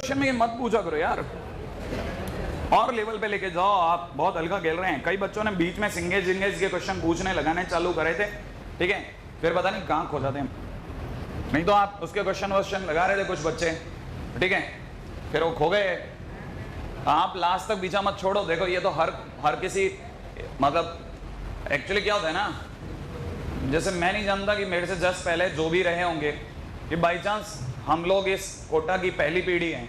Question में मत पूछा करो यार, और लेवल पे लेके जाओ। आप बहुत हल्का खेल रहे हैं। कई बच्चों ने बीच में सिंगेज जिंगेज के क्वेश्चन पूछने लगाने चालू करे थे, ठीक है, फिर पता नहीं कहाँ खो जाते हैं। नहीं तो आप उसके क्वेश्चन लगा रहे थे कुछ बच्चे, ठीक है, फिर वो खो गए। आप लास्ट तक पीछा मत छोड़ो। देखो ये तो हर किसी, मतलब एक्चुअली क्या होता है ना, जैसे मैं नहीं जानता कि मेरे से जस्ट पहले जो भी रहे होंगे, कि बाई चांस हम लोग इस कोटा की पहली पीढ़ी हैं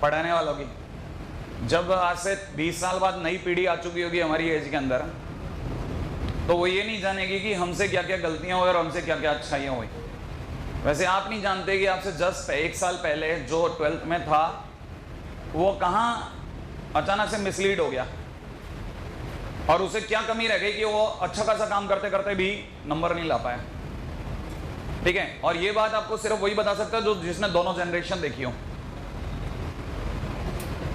पढ़ाने वालों की, जब आज से 20 साल बाद नई पीढ़ी आ चुकी होगी हमारी एज के अंदर, तो वो ये नहीं जानेगी कि हमसे क्या क्या गलतियां हुई और हमसे क्या क्या अच्छाइयां हुई। वैसे आप नहीं जानते कि आपसे जस्ट 1 साल पहले जो 12th में था वो कहाँ अचानक से मिसलीड हो गया और उसे क्या कमी रह गई कि वो अच्छा खासा काम करते करते भी नंबर नहीं ला पाया, ठीक है। और ये बात आपको सिर्फ वही बता सकता है जो जिसने दोनों जनरेशन देखी हो,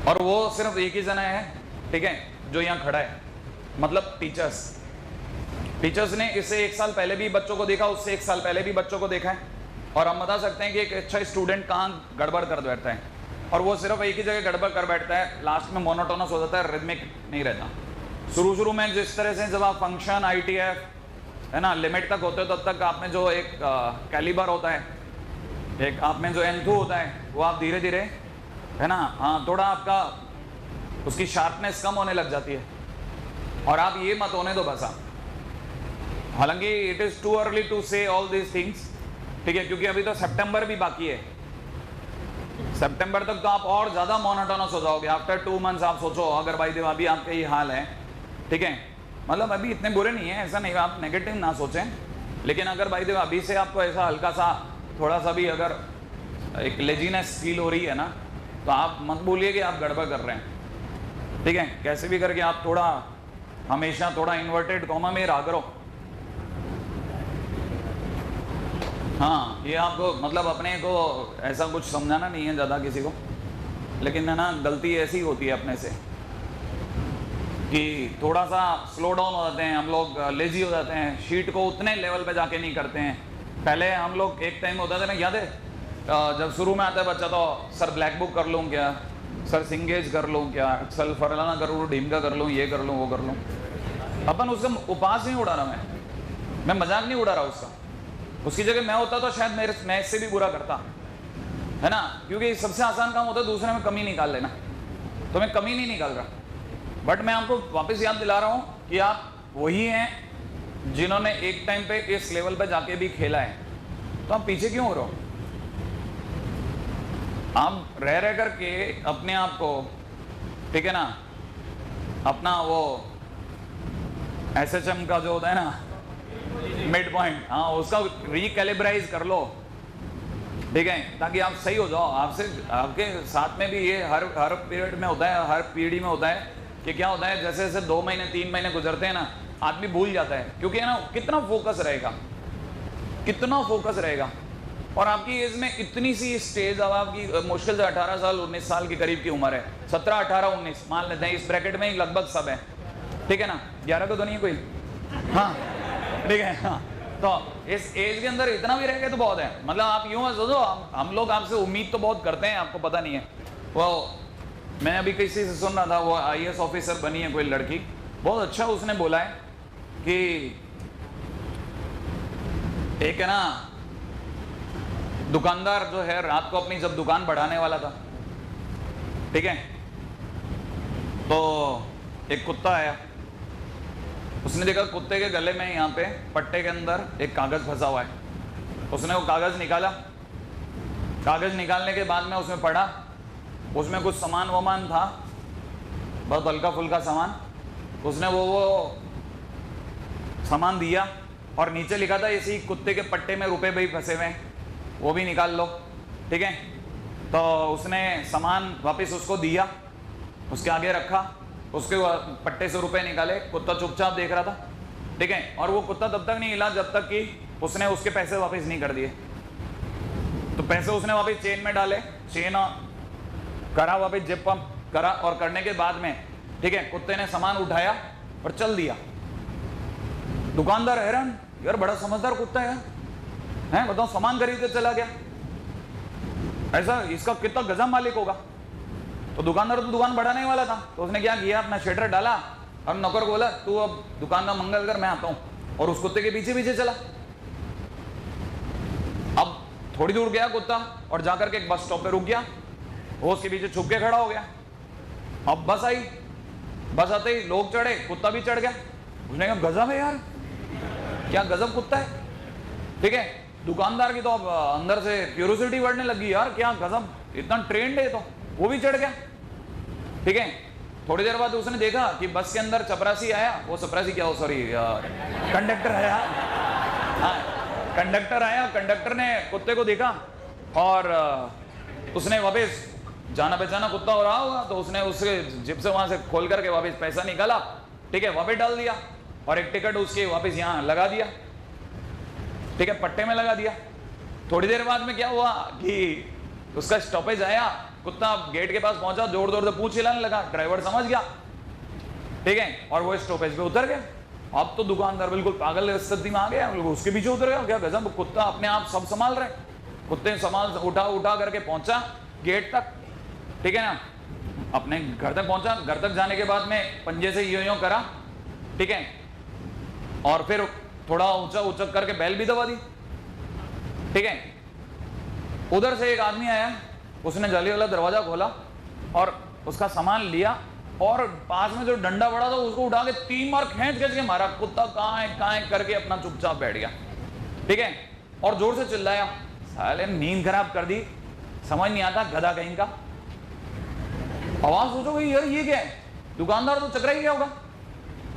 और वो सिर्फ एक ही जना है, ठीक है, जो यहाँ खड़ा है, मतलब टीचर्स ने इससे 1 साल पहले भी बच्चों को देखा, उससे 1 साल पहले भी बच्चों को देखा है, और हम बता सकते हैं कि एक अच्छा स्टूडेंट कहाँ गड़बड़ कर बैठता है, और वो सिर्फ एक ही जगह गड़बड़ कर बैठता है, लास्ट में मोनोटोनस हो जाता है, रिदमिक नहीं रहता। शुरू में जिस तरह से जब आप फंक्शन ITF है ना लिमिट तक होते हो, तब तक आप में जो एक कैलिबर होता है, एक आप में जो एंथू होता है, वो आप धीरे धीरे है ना, हाँ, थोड़ा आपका उसकी शार्पनेस कम होने लग जाती है, और आप ये मत होने दो बस। हालांकि it is too early to say all these things, ठीक है, क्योंकि अभी तो सितंबर भी बाकी है। सितंबर तक तो आप और ज्यादा मोनोटोनस हो जाओगे। आफ्टर 2 मंथ्स आप सोचो अगर भाई देव अभी आपका ये हाल है, ठीक है, मतलब अभी इतने बुरे नहीं है, ऐसा नहीं, आप नेगेटिव ना सोचें, लेकिन अगर भाई देव अभी से आपको ऐसा हल्का सा थोड़ा सा भी अगर एक लेजीनेस फील हो रही है ना, तो आप मत बोलिए कि आप गड़बड़ कर रहे हैं, ठीक है। कैसे भी करके आप थोड़ा हमेशा थोड़ा इन्वर्टेड कॉमा में रहा करो। हाँ, ये आपको मतलब अपने को ऐसा कुछ समझाना नहीं है ज़्यादा किसी को, लेकिन है ना, गलती ऐसी होती है अपने से कि थोड़ा सा स्लो डाउन हो जाते हैं हम लोग, लेजी हो जाते हैं, शीट को उतने लेवल पे जाके नहीं करते हैं। पहले हम लोग एक टाइम होता था ना, याद है, जब शुरू में आता है बच्चा तो सर ब्लैक बुक कर लूँ क्या, सर सिंगेज कर लूँ क्या, सर फरलाना कर लूँ, ढीमका कर लूँ, ये कर लूँ, वो कर लूँ। अपन उसका उपास नहीं उड़ा रहा, मैं मजाक नहीं उड़ा रहा उसका। उसकी जगह मैं होता तो शायद मैं इससे भी बुरा करता, है ना, क्योंकि सबसे आसान काम होता है दूसरे में कमी निकाल लेना, तो मैं कमी नहीं निकाल रहा। बट मैं आपको वापस याद दिला रहा हूँ कि आप वही हैं जिन्होंने एक टाइम पे इस लेवल पे जाके भी खेला है, तो आप पीछे क्यों हो रहे हो? आप रह करके अपने आप को, ठीक है ना, अपना वो SHM का जो होता है ना मिड पॉइंट, हाँ, उसका रिकैलिब्राइज कर लो, ठीक है, ताकि आप सही हो जाओ। आपसे आपके साथ में भी ये हर पीरियड में होता है, हर पीढ़ी में होता है कि क्या होता है, जैसे जैसे 2 महीने 3 महीने गुजरते हैं ना, आदमी भूल जाता है, क्योंकि है ना, कितना फोकस रहेगा। और आपकी एज में इतनी सी स्टेज, अब आपकी मुश्किल से 18 साल 19 साल के करीब की उम्र है, 17 18 19 मान लेते हैं, इस ब्रैकेट में ही लगभग सब है, ठीक है ना, 11 को तो नहीं कोई, हाँ, ठीक है, हाँ। तो इस एज के अंदर इतना भी रह गए तो बहुत है। मतलब आप यूं सोचो, हम लोग आपसे उम्मीद तो बहुत करते हैं, आपको पता नहीं है। वो मैं अभी किसी से सुन रहा था, वो IAS ऑफिसर बनी है कोई लड़की, बहुत अच्छा उसने बोला है कि एक है ना दुकानदार जो है, रात को अपनी जब दुकान बढ़ाने वाला था, ठीक है, तो एक कुत्ता आया, उसने देखा कुत्ते के गले में यहाँ पे पट्टे के अंदर एक कागज फंसा हुआ है। उसने वो कागज निकाला, कागज निकालने के बाद में उसमें पढ़ा, उसमें कुछ सामान वामान था, बहुत हल्का फुल्का सामान, उसने वो सामान दिया, और नीचे लिखा था इसी कुत्ते के पट्टे में रुपए भी फंसे हुए हैं, वो भी निकाल लो, ठीक है। तो उसने सामान वापस उसको दिया, उसके आगे रखा, उसके पट्टे से रुपए निकाले, कुत्ता चुपचाप देख रहा था, ठीक है, और वो कुत्ता तब तक नहीं हिला जब तक कि उसने उसके पैसे वापस नहीं कर दिए। तो पैसे उसने वापस चेन में डाले, चेन करा, वापस जिप पंप करा, और करने के बाद में, ठीक है, कुत्ते ने सामान उठाया और चल दिया। दुकानदार हैरान, यार बड़ा समझदार कुत्ता है, बताओ, सामान खरीद के चला गया, ऐसा इसका कितना गजब मालिक होगा। तो दुकानदार तो दुकान बढ़ाने ही वाला था, तो उसने क्या किया, अपना शटर डाला और नौकर को बोला तू अब दुकान का मंगल कर, मैं आता हूं, और उस कुत्ते के पीछे पीछे चला। अब थोड़ी दूर गया कुत्ता और जाकर के एक बस स्टॉप पे रुक गया, वो उसके पीछे छुप के खड़ा हो गया। अब बस आई, बस आते ही लोग चढ़े, कुत्ता भी चढ़ गया। उसने कहा गजब है यार, क्या गजब कुत्ता है, ठीक है। दुकानदार की तो अब अंदर से क्यूरियोसिटी बढ़ने लगी, यार क्या गजब, इतना ट्रेंड है, तो वो भी चढ़ गया, ठीक है। थोड़ी देर बाद उसने देखा कि बस के अंदर चपरासी आया, वो चपरासी क्या हो, सॉरी कंडक्टर आया, हाँ कंडक्टर आया। कंडक्टर ने कुत्ते को देखा और उसने वापस, जाना पहचाना कुत्ता हो रहा होगा, तो उसने उसके जिप से वहां से खोल करके वापस पैसा निकाला, ठीक है, वापस डाल दिया और एक टिकट उसके वापस यहाँ लगा दिया, ठीक है, पट्टे में लगा दिया। थोड़ी देर बाद में क्या हुआ कि उसका स्टॉपेज आया, कुत्ता गेट के पास पहुंचा, जोर जोर से पूंछ हिलाने लगा, ड्राइवर समझ गया, ठीक है, और वो स्टॉपेज पे उतर गया। अब तो दुकानदार बिल्कुल पागल स्थिति में आ गया, उसके पीछे उतर गया, क्या गजब, कुत्ता अपने आप सब संभाल रहे, कुत्ते संभाल उठा करके पहुंचा गेट तक, ठीक है ना, अपने घर तक पहुंचा। घर तक जाने के बाद में पंजे से यूं करा, ठीक है, और फिर थोड़ा ऊंचा ऊंचा करके बैल भी दबा दी, ठीक है। उधर से एक आदमी आया, उसने जाली वाला दरवाजा खोला और उसका सामान लिया और पास में जो डंडा पड़ा था उसको उठा के 3 बार खींच के मारा। कुत्ता कहाँ है करके अपना चुपचाप बैठ गया, ठीक है, और जोर से चिल्लाया, साले नींद खराब कर दी, समझ नहीं आता गधा कहीं का। आवाज सोचो भाई यार ये क्या है, दुकानदार तो चकरा ही गया होगा,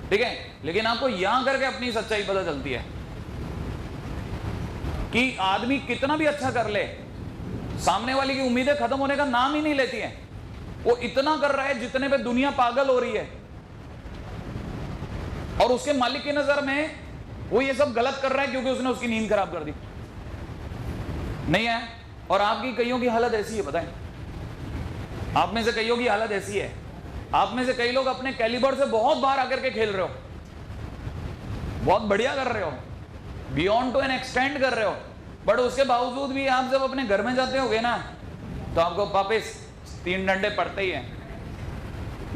ठीक है। लेकिन आपको यहां करके अपनी सच्चाई पता चलती है कि आदमी कितना भी अच्छा कर ले, सामने वाले की उम्मीदें खत्म होने का नाम ही नहीं लेती हैं। वो इतना कर रहा है जितने पे दुनिया पागल हो रही है, और उसके मालिक की नजर में वो ये सब गलत कर रहा है क्योंकि उसने उसकी नींद खराब कर दी, नहीं है। और आपकी कईयों की हालत ऐसी है, बताएं, आप में से कईयों की हालत ऐसी है, आप में से कई लोग अपने कैलिबर से बहुत बाहर आकर के खेल रहे हो, बहुत बढ़िया कर रहे हो, बियॉन्ड टू एन एक्सटेंड कर रहे हो, बट उसके बावजूद भी आप जब अपने घर में जाते होगे ना तो आपको वापस 3 डंडे पड़ते ही हैं,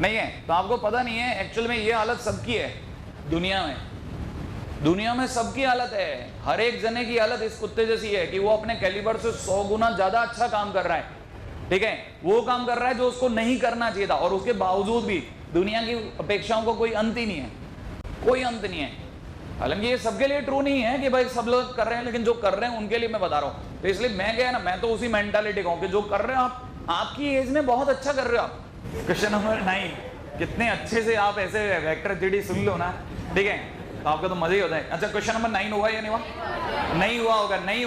नहीं है। तो आपको पता नहीं है एक्चुअल में ये हालत सबकी है दुनिया में सबकी हालत है। हर एक जने की हालत इस कुत्ते जैसी है कि वो अपने कैलिबर से 100 गुना ज्यादा अच्छा काम कर रहा है, ठीक है, वो काम कर रहा है जो उसको नहीं करना चाहिए था, और उसके बावजूद भी दुनिया की अपेक्षाओं को कोई अंत ही नहीं है, कोई अंत नहीं है। हालांकि ये सबके लिए ट्रू नहीं है कि भाई सब लोग कर रहे हैं, लेकिन जो कर रहे हैं उनके लिए मैं बता रहा हूं। तो इसलिए मैं क्या है ना, मैं तो उसी मेंटालिटी का हूं कि जो कर रहे हो आप, आपकी एज में बहुत अच्छा कर रहे हो आप। क्वेश्चन नंबर 9, कितने अच्छे से आप ऐसे वेक्टर थ्योरी सुन लो ना, ठीक है, तो आपका तो मजा ही होता है। अच्छा क्वेश्चन नंबर 9 हुआ या नहीं हुआ? नहीं हुआ होगा, नहीं